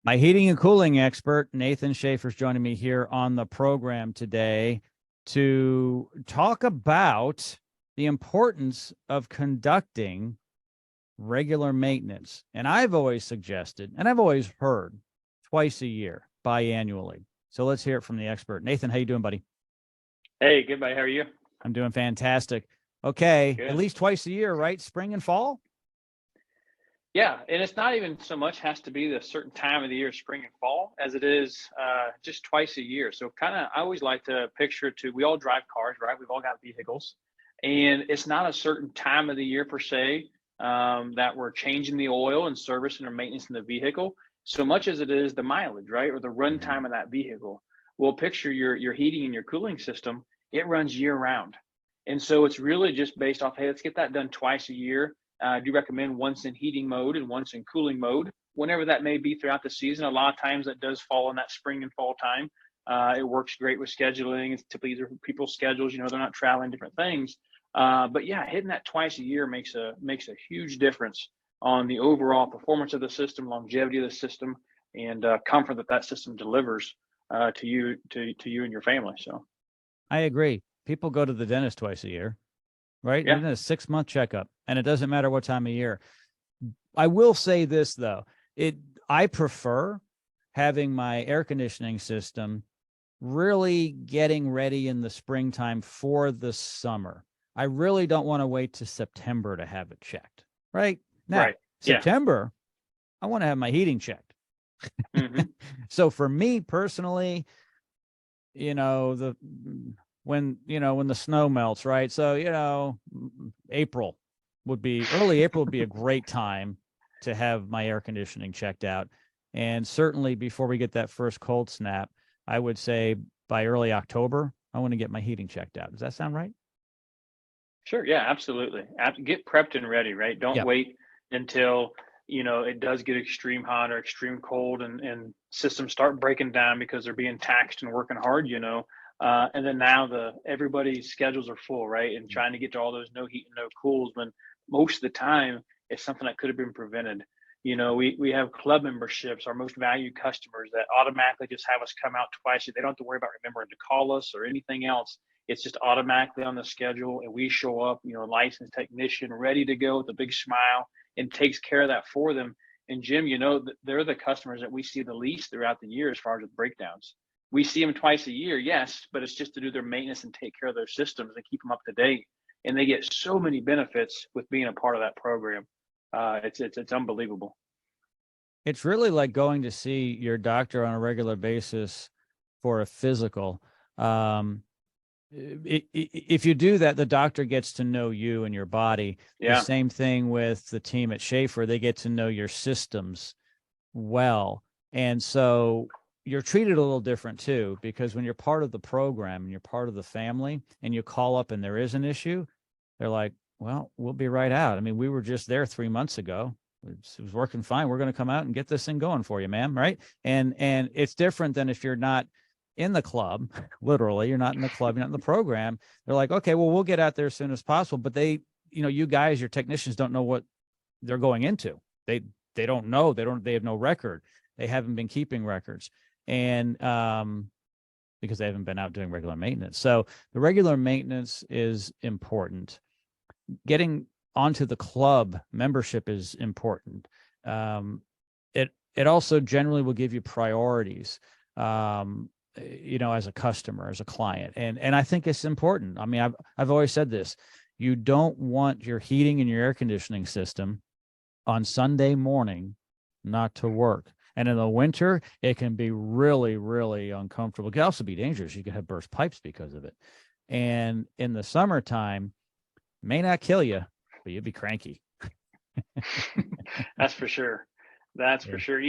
My heating and cooling expert, Nathan Shafer, is joining me here on the program today to talk about the importance of conducting regular maintenance. And I've always suggested, and I've always heard, twice a year, biannually. So let's hear it from the expert. Nathan, how you doing, buddy? Hey, good, buddy. How are you? I'm doing fantastic. Okay, Good. at least twice a year, right? Spring and fall? Yeah, and it's not even so much has to be the certain time of the year, spring and fall, as it is just twice a year. So kind of, I always like to picture it to, we all drive cars, right? We've all got vehicles, and it's not a certain time of the year per se that we're changing the oil and servicing or maintenance in the vehicle, so much as it is the mileage, right? Or the run time of that vehicle. Well, picture your heating and your cooling system, it runs year round. And so it's really just based off, hey, let's get that done twice a year. I do recommend once in heating mode and once in cooling mode, whenever that may be throughout the season. A lot of times that does fall in that spring and fall time. It works great with scheduling. It's typically either people's schedules, they're not traveling, different things. But yeah, hitting that twice a year makes a huge difference on the overall performance of the system, longevity of the system, and comfort that system delivers to you and your family. So I agree. People go to the dentist twice a year, right? yeah. Even a 6-month checkup, and it doesn't matter what time of year. I will say this though, I prefer having my air conditioning system really getting ready in the springtime for the summer. I really don't want to wait to September to have it checked. Right now, Right. Yeah. September, I want to have my heating checked. Mm-hmm. So for me personally, the when the snow melts, right? So early April would be a great time to have my air conditioning checked out. And certainly before we get that first cold snap, I would say by early October, I want to get my heating checked out. Does that sound right? Sure. Yeah, absolutely. Get prepped and ready, right? Don't Yep. wait until, it does get extreme hot or extreme cold and systems start breaking down because they're being taxed and working hard. And then now everybody's schedules are full, right? And trying to get to all those no heat and no cools when most of the time it's something that could have been prevented. We have club memberships, our most valued customers that automatically just have us come out twice. They don't have to worry about remembering to call us or anything else. It's just automatically on the schedule, and we show up, licensed technician, ready to go with a big smile, and takes care of that for them. And Jim, they're the customers that we see the least throughout the year as far as the breakdowns. We see them twice a year, yes, but it's just to do their maintenance and take care of their systems and keep them up to date. And they get so many benefits with being a part of that program. It's unbelievable. It's really like going to see your doctor on a regular basis for a physical. If you do that, the doctor gets to know you and your body. The Yeah. same thing with the team at Shafer. They get to know your systems well. And so you're treated a little different too, because when you're part of the program and you're part of the family and you call up and there is an issue, they're like, well, we'll be right out. I mean, we were just there 3 months ago. It was working fine. We're going to come out and get this thing going for you, ma'am. Right. And it's different than if you're not in the club, literally, you're not in the club, you're not in the program. They're like, okay, well, we'll get out there as soon as possible. But you guys, your technicians don't know what they're going into. They don't know. They have no record. They haven't been keeping records. And because they haven't been out doing regular maintenance. So the regular maintenance is important. Getting onto the club membership is important. It also generally will give you priorities, as a customer, as a client, and I think it's important. I mean, I've always said this: you don't want your heating and your air conditioning system on Sunday morning not to work. And in the winter, it can be really, really uncomfortable. It can also be dangerous. You can have burst pipes because of it. And in the summertime, may not kill you, but you'd be cranky. That's for sure. That's Yeah. for sure.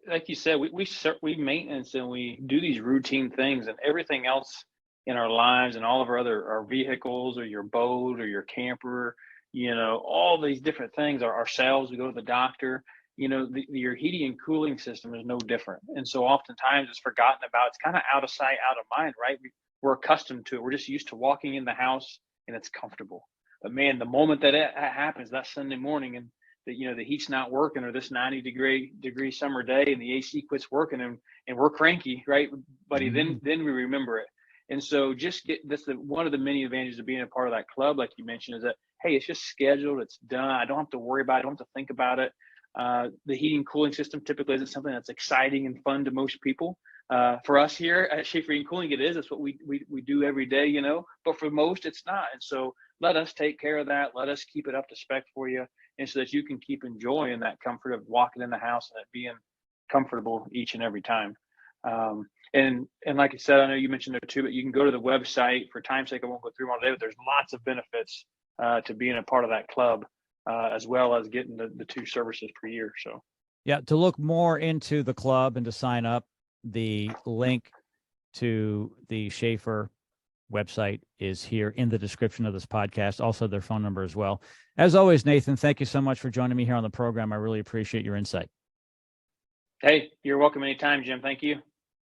Like you said, we maintenance and we do these routine things, and everything else in our lives and all of our vehicles or your boat or your camper, all these different things, ourselves, we go to the doctor, your heating and cooling system is no different. And so oftentimes it's forgotten about. It's kind of out of sight, out of mind, right? We're accustomed to it. We're just used to walking in the house and it's comfortable. But man, the moment that it happens that Sunday morning and the heat's not working, or this 90-degree summer day and the AC quits working, and we're cranky, right, buddy? Mhm. Then we remember it. And so one of the many advantages of being a part of that club, like you mentioned, is that, hey, it's just scheduled, it's done. I don't have to worry about it. I don't have to think about it. The heating cooling system typically isn't something that's exciting and fun to most people. For us here at Shafer Heating Cooling, it is. It's what we do every day, but for most, it's not. And so let us take care of that. Let us keep it up to spec for you, and so that you can keep enjoying that comfort of walking in the house and it being comfortable each and every time. And like I said, I know you mentioned there too, but you can go to the website. For time's sake, I won't go through them all today, but there's lots of benefits to being a part of that club, as well as getting the 2 services per year. So Yeah, to look more into the club and to sign up, the link to the Shafer website is here in the description of this podcast. Also, their phone number as well. As always, Nathan, thank you so much for joining me here on the program. I really appreciate your insight. hey, you're welcome anytime, Jim. Thank you.